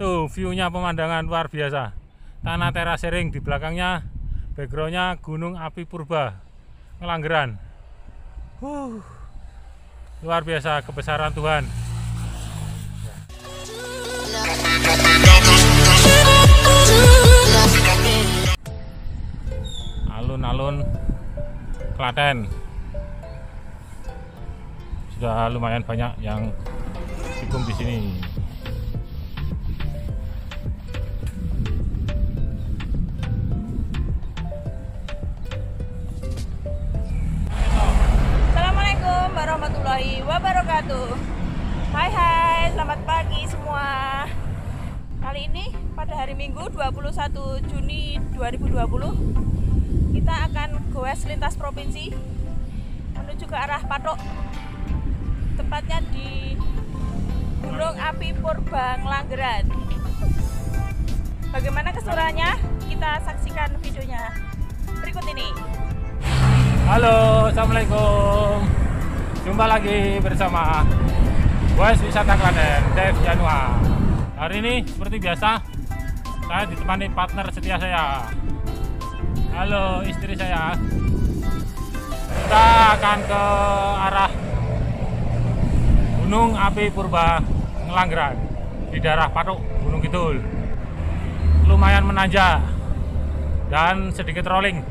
Tuh view-nya, pemandangan luar biasa. Tanah terasering, di belakangnya backgroundnya Gunung Api Purba Ngelanggeran. Luar biasa kebesaran Tuhan. Alun-alun Klaten. Sudah lumayan banyak yang dukung di sini. Assalamualaikum warahmatullahi wabarakatuh. Hai, selamat pagi semua. Kali ini pada hari Minggu 21 Juni 2020 kita akan goes lintas provinsi menuju ke arah Patok, tepatnya di Gunung Api Purba Ngelanggeran. Bagaimana keseruannya? Kita saksikan videonya berikut ini. Halo, assalamualaikum. Jumpa lagi bersama Goes Wisata Klaten, Dev Janua. Hari ini seperti biasa saya ditemani partner setia saya. Halo, istri saya. Kita akan ke arah Gunung Api Purba Ngelanggeran di daerah Patok, Gunung Kidul. Lumayan menanjak dan sedikit rolling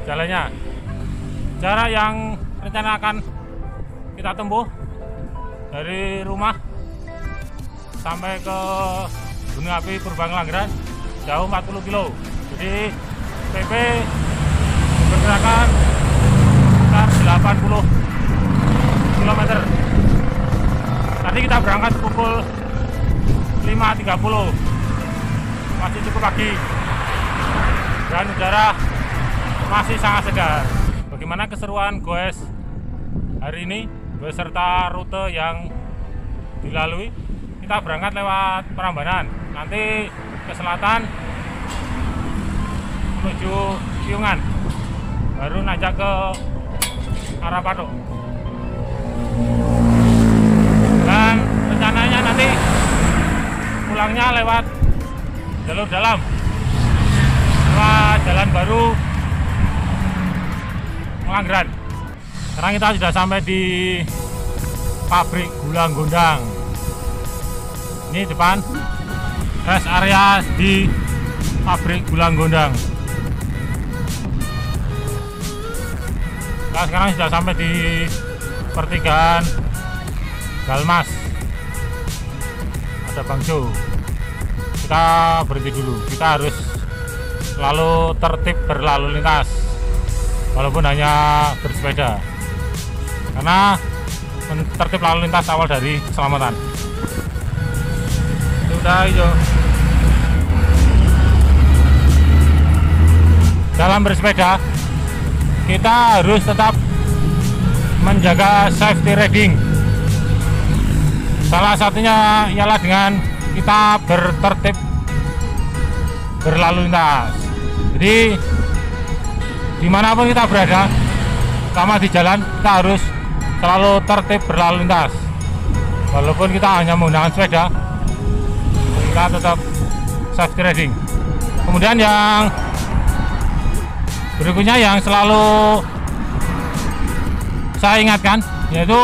jalannya. Jarak yang rencana akan kita tempuh dari rumah sampai ke Gunung Api Purba Ngelanggeran jauh 40 kilo. Jadi PP bergerakan sekitar 80 km. Tadi kita berangkat pukul 5.30, masih cukup pagi dan udara masih sangat segar. Bagaimana keseruan goes hari ini beserta rute yang dilalui? Kita berangkat lewat Prambanan, nanti ke selatan menuju Piungan, baru nanjak ke arah Patok. Dan rencananya nanti pulangnya lewat jalur dalam, lewat jalan baru Ngelanggeran. Sekarang kita sudah sampai di pabrik gula Gondang. Ini depan rest area di pabrik gula Gondang. Nah, sekarang sudah sampai di pertigaan Galmas. Ada Bang Jo. Kita berhenti dulu. Kita harus selalu tertib berlalu lintas, walaupun hanya bersepeda, karena tertib lalu lintas awal dari keselamatan. Sudah hijau. Dalam bersepeda kita harus tetap menjaga safety riding. Salah satunya ialah dengan kita bertertib berlalu lintas. Jadi dimanapun kita berada, sama di jalan, kita harus selalu tertib berlalu lintas. Walaupun kita hanya menggunakan sepeda, kita tetap safety riding. Kemudian yang berikutnya yang selalu saya ingatkan, yaitu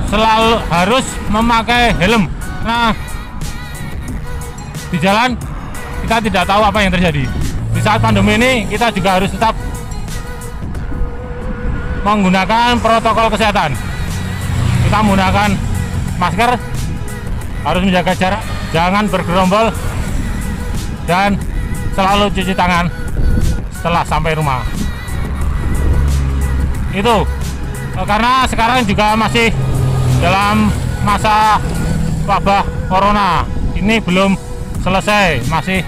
selalu harus memakai helm. Nah, di jalan kita tidak tahu apa yang terjadi. Di saat pandemi ini kita juga harus tetap menggunakan protokol kesehatan. Kita menggunakan masker, harus menjaga jarak, jangan bergerombol, dan selalu cuci tangan setelah sampai rumah. Itu karena sekarang juga masih dalam masa wabah corona. Ini belum selesai, masih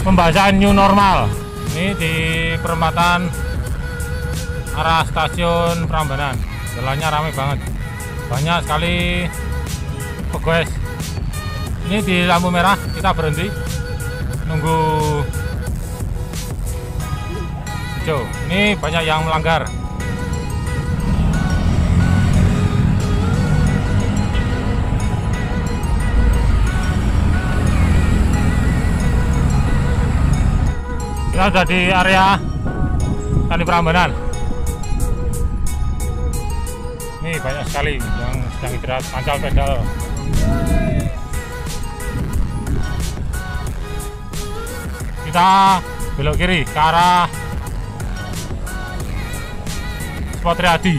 pembahasan new normal. Ini di perempatan arah stasiun Prambanan, jalannya ramai banget, banyak sekali pegoes. Ini di lampu merah kita berhenti nunggu hijau. Ini banyak yang melanggar. Kita sudah di area Candi Prambanan. Ini banyak sekali yang sedang istirahat pancal pedal. Kita belok kiri ke arah Spot Riyadi,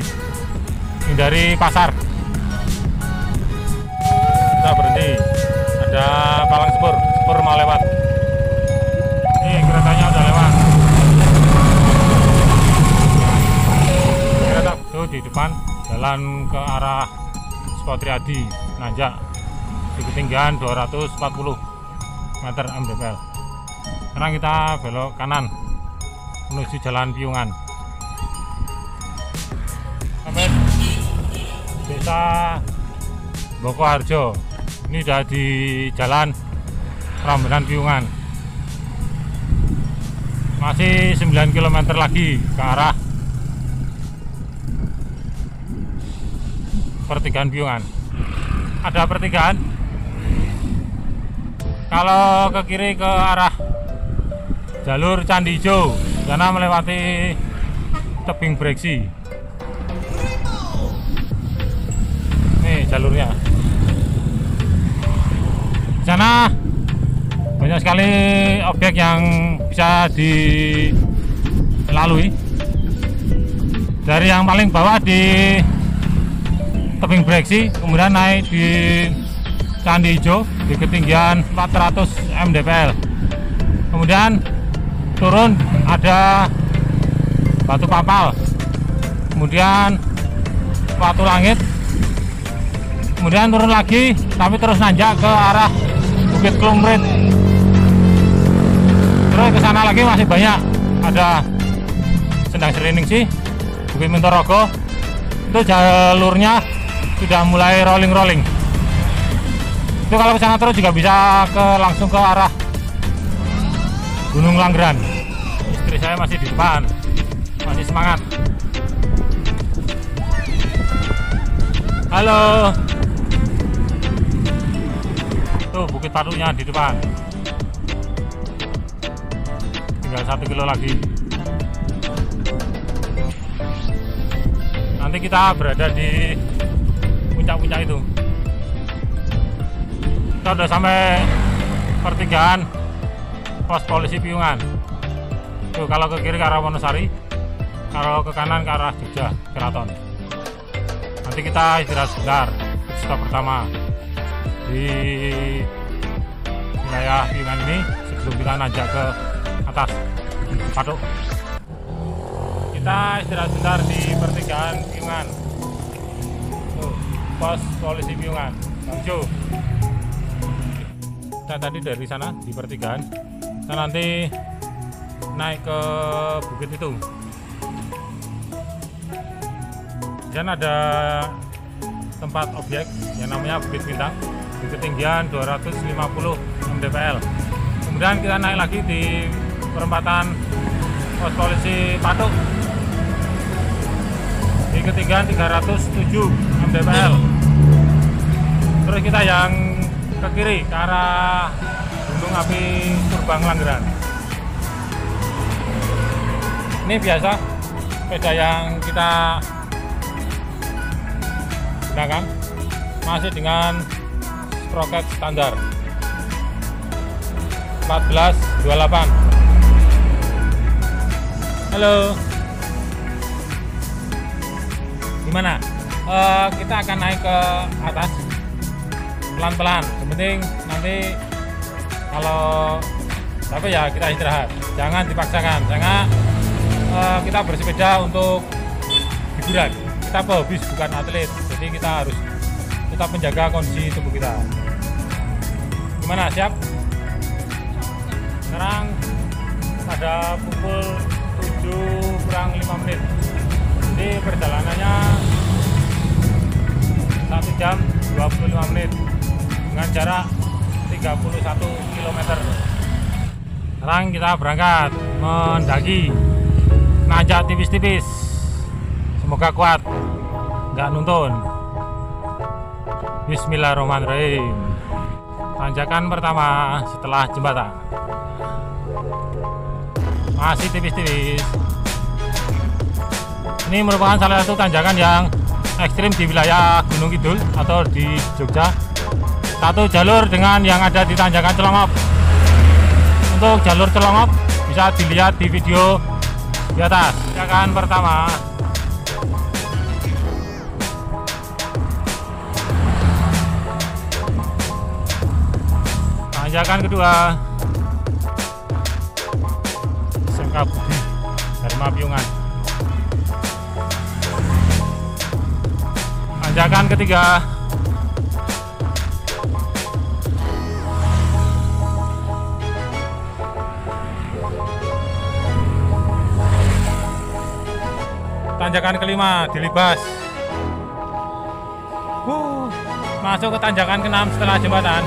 hindari pasar. Kita berhenti, ada palang spur mau lewat. Ini keretanya udah lewat. Kereta itu di depan jalan ke arah Spot Riyadi, nanjak di ketinggian 240 meter mdpl. Sekarang kita belok kanan menuju Jalan Piungan. Sampai desa Bokoharjo. Ini udah di Jalan Prambanan Piungan. Masih 9 km lagi ke arah pertigaan Piungan. Ada pertigaan. Kalau ke kiri ke arah jalur Candi Ijo, karena melewati tebing breksi. Nih jalurnya. Di sana banyak sekali objek yang bisa dilalui. Dari yang paling bawah di tebing breksi, kemudian naik di Candi Ijo di ketinggian 400 mdpl. Kemudian turun ada Batu Papal, kemudian Batu Langit, kemudian turun lagi tapi terus nanjak ke arah Bukit Klumprit. Terus ke sana lagi masih banyak, ada Sendang Sriningsih, Bukit Mintorogo. Itu jalurnya sudah mulai rolling. Itu kalau ke sana terus juga bisa langsung ke arah Gunung Langgeran. Istri saya masih di depan, masih semangat. Halo. Tuh Bukit Patuknya di depan. Tinggal 1 kilo lagi. Nanti kita berada di puncak-puncak itu. Kita udah sampai pertigaan pos polisi Piungan. Tuh, kalau ke kiri ke arah Wonosari, kalau ke kanan ke arah Jogja Keraton. Nanti kita istirahat sebentar. Stop pertama di wilayah Piungan ini sebelum kita nanjak ke atas Patuk. Kita istirahat sebentar di pertigaan Piungan. Tuh, pos polisi Piungan. Lanjut. Kita tadi dari sana di pertigaan. Kita nanti naik ke bukit itu. Dan ada tempat objek yang namanya Bukit Bintang di ketinggian 250 mdpl. Kemudian kita naik lagi di perempatan pos polisi Patuk di ketinggian 307 mdpl. Terus kita yang ke kiri ke arah Gunung Api Purbang Langgeran. Ini biasa sepeda yang kita gunakan masih dengan sprocket standar 1428. Halo, gimana? Kita akan naik ke atas pelan-pelan. Yang penting nanti kalau tapi ya kita istirahat, jangan dipaksakan. Jangan kita bersepeda untuk hiburan. Kita pehobis bukan atlet, jadi kita harus tetap menjaga kondisi tubuh kita. Gimana, siap? Sekarang pada pukul 7 kurang 5 menit. Jadi perjalanannya 1 jam 25 menit dengan jarak 31 km. Sekarang kita berangkat mendaki, nanjak tipis-tipis. Semoga kuat, nggak nuntun. Bismillahirrahmanirrahim. Tanjakan pertama setelah jembatan. masih tipis-tipis. Ini merupakan salah satu tanjakan yang ekstrim di wilayah Gunung Kidul atau di Jogja. Satu jalur dengan yang ada di tanjakan Celongop. Untuk jalur Celongop bisa dilihat di video di atas. Tanjakan pertama. Tanjakan kedua. SMK Budi Dharma Piungan. Tanjakan ketiga. Tanjakan kelima di Libas. Masuk ke tanjakan keenam setelah jembatan.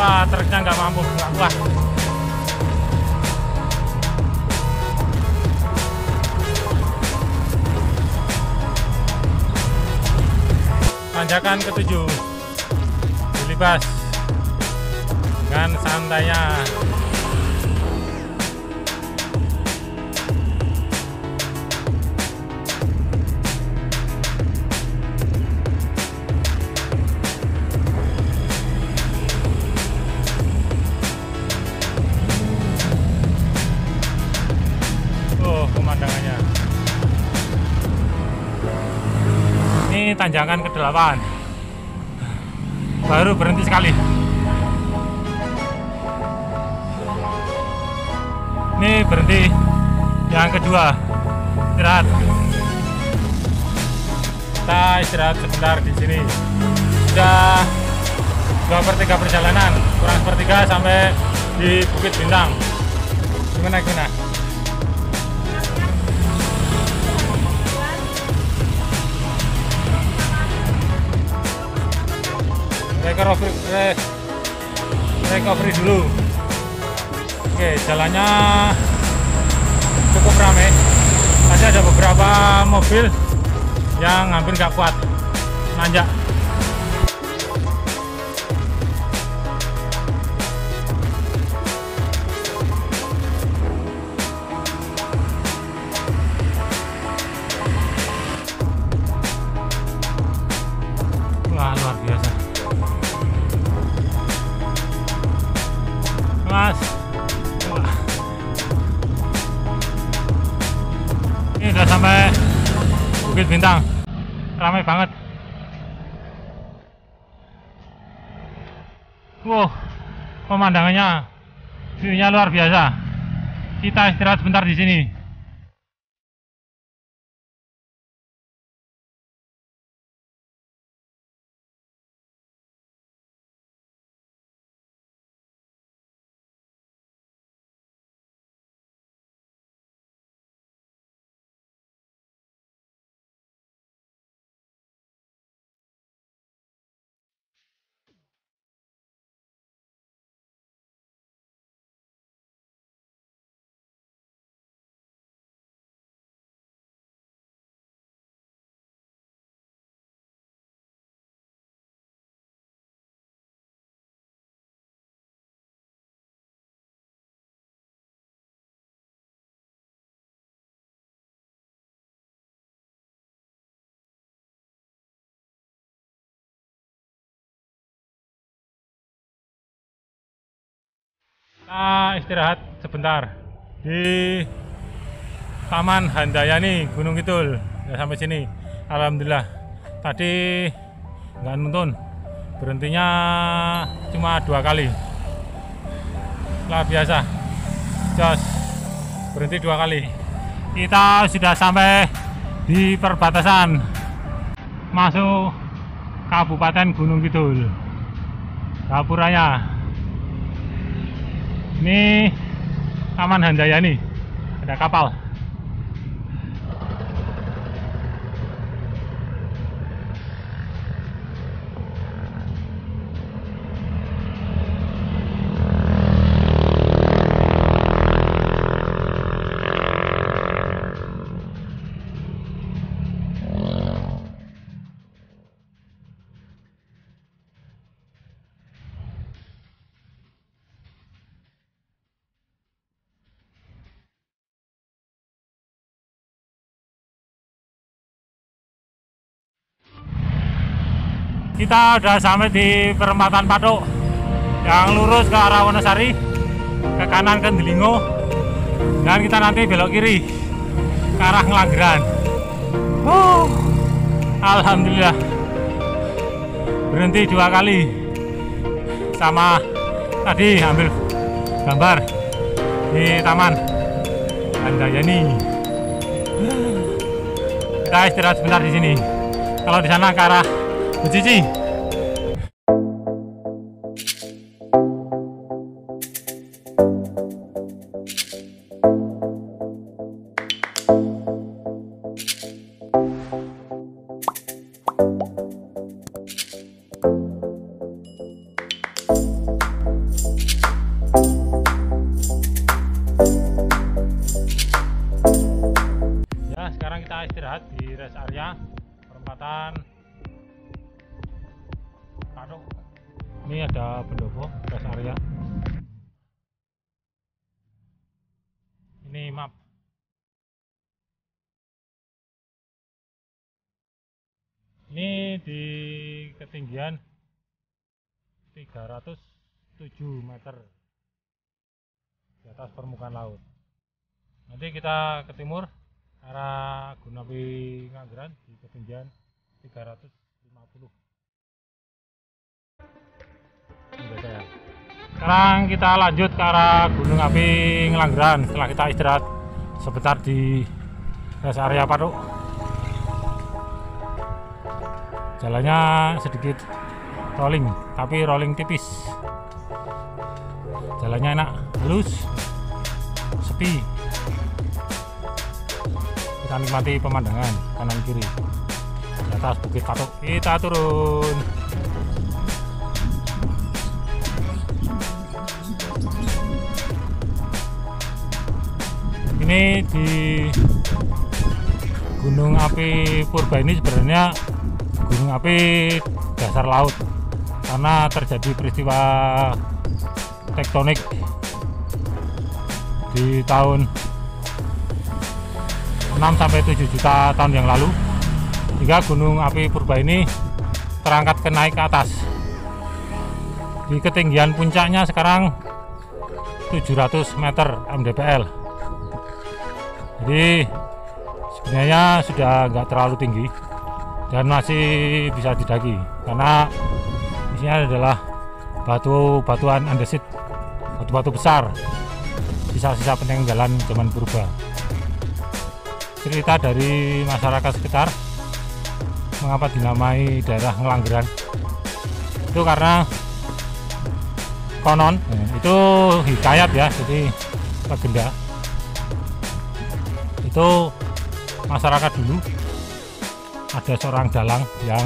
Wah, truknya nggak mampu, nggak kuat. Tanjakan ketujuh di Libas dengan santainya. Pemandangannya ini tanjakan ke-8, baru berhenti sekali. Ini berhenti yang kedua, istirahat. Kita istirahat sebentar di sini. Sudah 2/3 perjalanan, kurang sepertiga sampai di Bukit Bintang. Gimana? Recovery dulu. Oke, jalannya cukup ramai. Masih ada beberapa mobil yang hampir nggak kuat nanjak. Wah, luar biasa. Mas, wah. Ini udah sampai Bukit Bintang, ramai banget. Wow, pemandangannya, view-nya luar biasa. Kita istirahat sebentar di sini. Kita istirahat sebentar di Taman Handayani Gunung Kidul. Ya, sampai sini alhamdulillah. Tadi nggak nuntun, berhentinya cuma 2 kali. Luar biasa, jos, berhenti 2 kali. Kita sudah sampai di perbatasan masuk Kabupaten Gunung Kidul, Gapuranya. Ini Taman Handayani, ada kapal. Kita udah sampai di perempatan Patuk yang lurus ke arah Wonosari, ke kanan ke Delingo, dan kita nanti belok kiri ke arah Ngelanggeran. Alhamdulillah berhenti 2 kali, sama tadi ambil gambar di Taman Handayani. Kita istirahat sebentar di sini. Kalau di sana ke arah Becici. Sekarang kita istirahat di rest area perempatan Patuk. Ini ada pendopo rest area. Ini map. Ini di ketinggian 307 meter di atas permukaan laut. Nanti kita ke timur arah Gunung Api Ngelanggeran di ketinggian 350. Sekarang kita lanjut ke arah Gunung Api Ngelanggeran setelah kita istirahat sebentar di rest area Patuk. Jalannya sedikit rolling, tapi rolling tipis. Jalannya enak, halus, sepi. Kita nikmati pemandangan kanan kiri di atas Bukit Patuk. Kita turun. Ini di Gunung Api Purba ini sebenarnya gunung api dasar laut, karena terjadi peristiwa tektonik di tahun 6-7 juta tahun yang lalu, hingga gunung api Purba ini terangkat ke naik ke atas. Di ketinggian puncaknya sekarang 700 meter mdpl. Jadi sebenarnya sudah nggak terlalu tinggi dan masih bisa didaki, karena isinya adalah batuan andesit, batu-batu besar, sisa-sisa peninggalan zaman purba. Cerita dari masyarakat sekitar mengapa dinamai daerah Ngelanggeran itu karena konon, itu hikayat ya, jadi legenda. Itu masyarakat dulu ada seorang dalang yang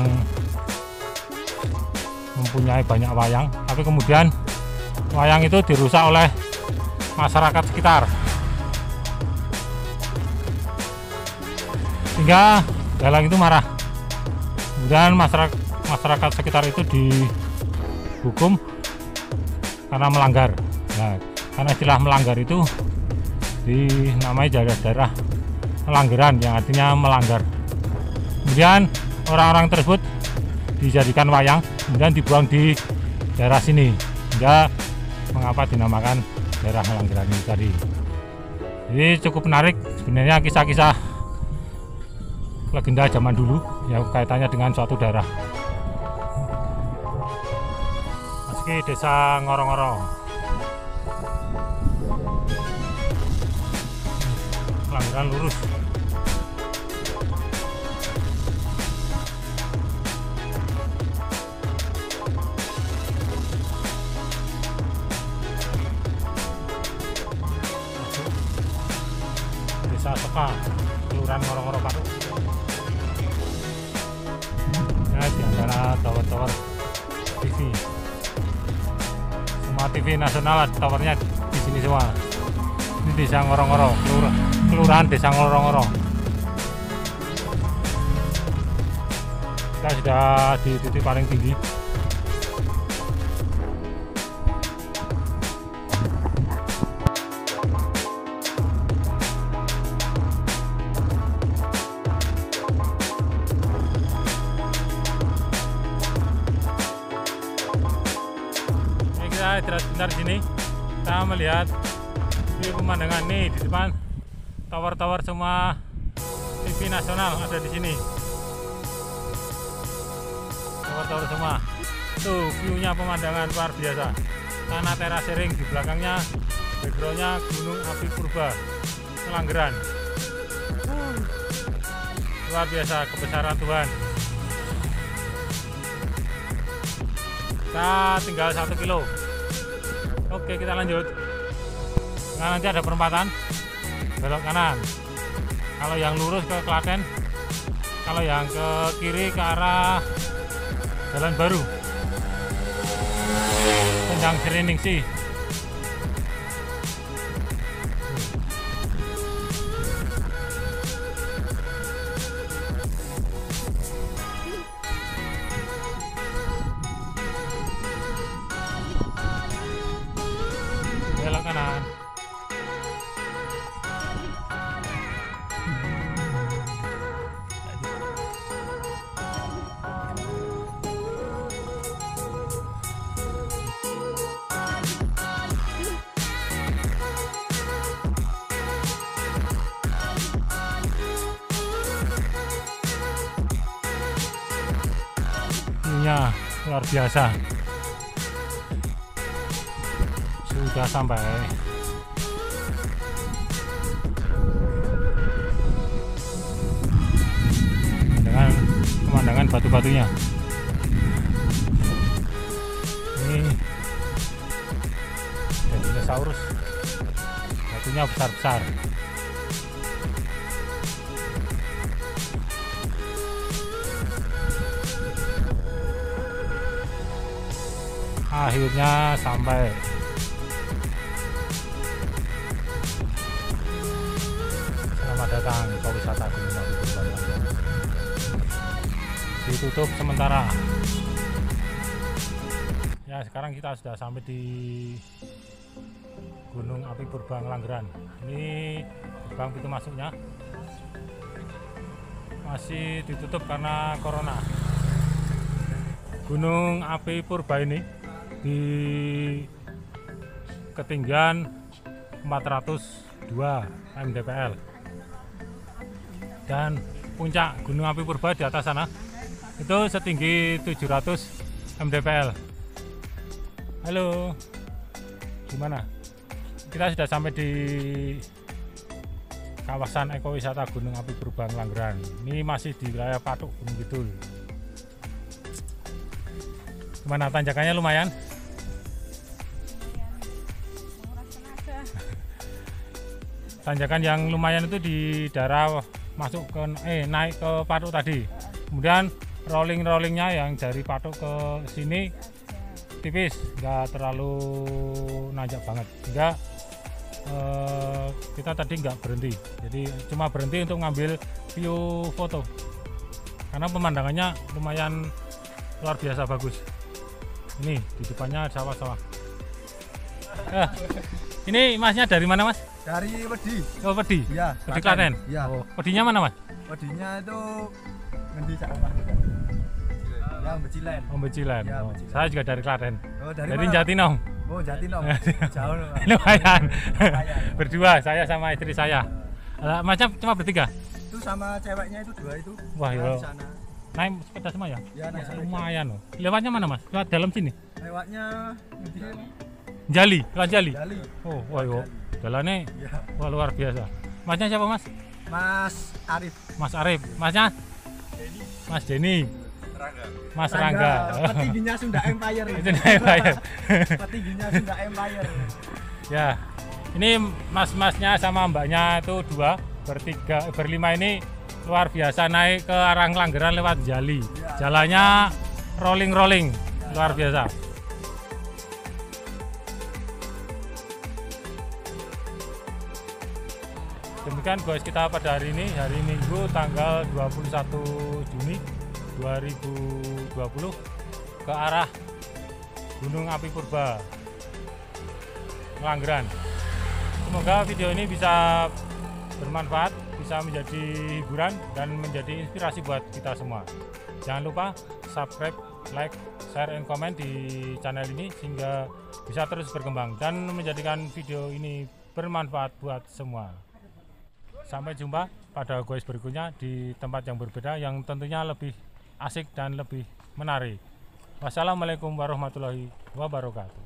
mempunyai banyak wayang, tapi kemudian wayang itu dirusak oleh masyarakat sekitar, sehingga dalang itu marah. Kemudian masyarakat sekitar itu dihukum karena melanggar. Nah, karena istilah melanggar itu dinamai daerah-daerah Ngelanggeran, yang artinya melanggar. Kemudian orang-orang tersebut dijadikan wayang, kemudian dibuang di daerah sini, hingga mengapa dinamakan daerah Ngelanggeran ini tadi. Jadi cukup menarik sebenarnya kisah-kisah legenda zaman dulu yang kaitannya dengan suatu daerah. Meski desa Ngoro-ngoro, Ngelanggeran lurus. Desa Soka, Kelurahan Ngoro-ngoro Patuk. Nah, di antara tower-tower TV, semua TV nasional towernya di sini semua. Ini Desa Ngoro-ngoro, Kelurahan Desa Ngoro-ngoro. Kita sudah di titik paling tinggi. kita istirahat sebentar di sini. Kita melihat view pemandangan nih di depan, tower-tower semua TV nasional ada di sini. Tower-tower semua. Tuh view-nya pemandangan luar biasa. Tanah terasering di belakangnya, background-nya Gunung Api Purba Ngelanggeran. Luar biasa kebesaran Tuhan. Kita tinggal 1 kilo. Oke, kita lanjut. Nah, nanti ada perempatan belok kanan. Kalau yang lurus ke Klaten, kalau yang ke kiri ke arah Jalan Baru, Sendang Sriningsih. Belok kanan. View-nya luar biasa. Sudah sampai. Dengan pemandangan batu-batunya. Ini ada dinosaurus. Batunya besar-besar. Akhirnya sampai. Selamat datang ke wisata Gunung Api Purba Ngelanggeran. Ditutup sementara. Ya, sekarang kita sudah sampai di Gunung Api Purba Ngelanggeran. Ini gerbang pintu masuknya masih ditutup karena corona. Gunung Api Purba ini di ketinggian 402 mdpl, dan puncak Gunung Api Purba di atas sana itu setinggi 700 mdpl. Halo, gimana? Kita sudah sampai di kawasan ekowisata Gunung Api Purba Ngelanggeran. Ini masih di wilayah Patuk, Gunung Kidul. Gimana, tanjakannya lumayan? Tanjakan yang lumayan itu di daerah masuk ke naik ke Patuk tadi. Kemudian rollingnya yang dari Patuk ke sini tipis, nggak terlalu nanjak banget. Enggak, kita tadi nggak berhenti. Jadi cuma berhenti untuk ngambil view foto. Karena pemandangannya lumayan luar biasa bagus. Ini di depannya sawah-sawah. Ini masnya dari mana, Mas? Dari Wedi. Oh, Wedi. Iya, Wedi Klaten. Iya. Oh, Wedinya mana, Mas? Wedinya itu ngendi sak omah. Ya, Becilen. Oh, Becilen. Ya, Oh, Becilen. saya juga dari Klaten. Oh, dari Dari mana? Jatinong. Oh, Jatinong. Jauh loh, Pak. Lumayan. Lumayan. Berdua, saya sama istri saya. Masnya cuma bertiga? Itu sama ceweknya itu dua itu. Wah, Nah, iya. di sana. Naik sepeda semua ya? Ya, naik sepeda. Lumayan loh. Lewatnya mana, Mas? Lewat dalam sini? Lewatnya ngendi? Jali, lewat Jali. Jali. Oh, wah, yo. Jalannya Ya. wah, luar biasa. Masnya siapa, Mas? Mas Arif. Mas Arif. Masnya? Mas Denny. Mas Rangga. Petingginya Sunda Empire. Itu Empire. Petingginya Sunda Empire. Ya, ini mas-masnya sama mbaknya itu dua, berlima ini luar biasa naik ke arah Ngelanggeran lewat Jali. Jalannya rolling, luar biasa. Demikian guys kita pada hari ini, hari Minggu tanggal 21 Juni 2020 ke arah Gunung Api Purba Ngelanggeran. Semoga video ini bisa bermanfaat, bisa menjadi hiburan dan menjadi inspirasi buat kita semua. Jangan lupa subscribe like, share, and comment di channel ini sehingga bisa terus berkembang dan menjadikan video ini bermanfaat buat semua. Sampai jumpa pada goes berikutnya di tempat yang berbeda yang tentunya lebih asik dan lebih menarik. Wassalamualaikum warahmatullahi wabarakatuh.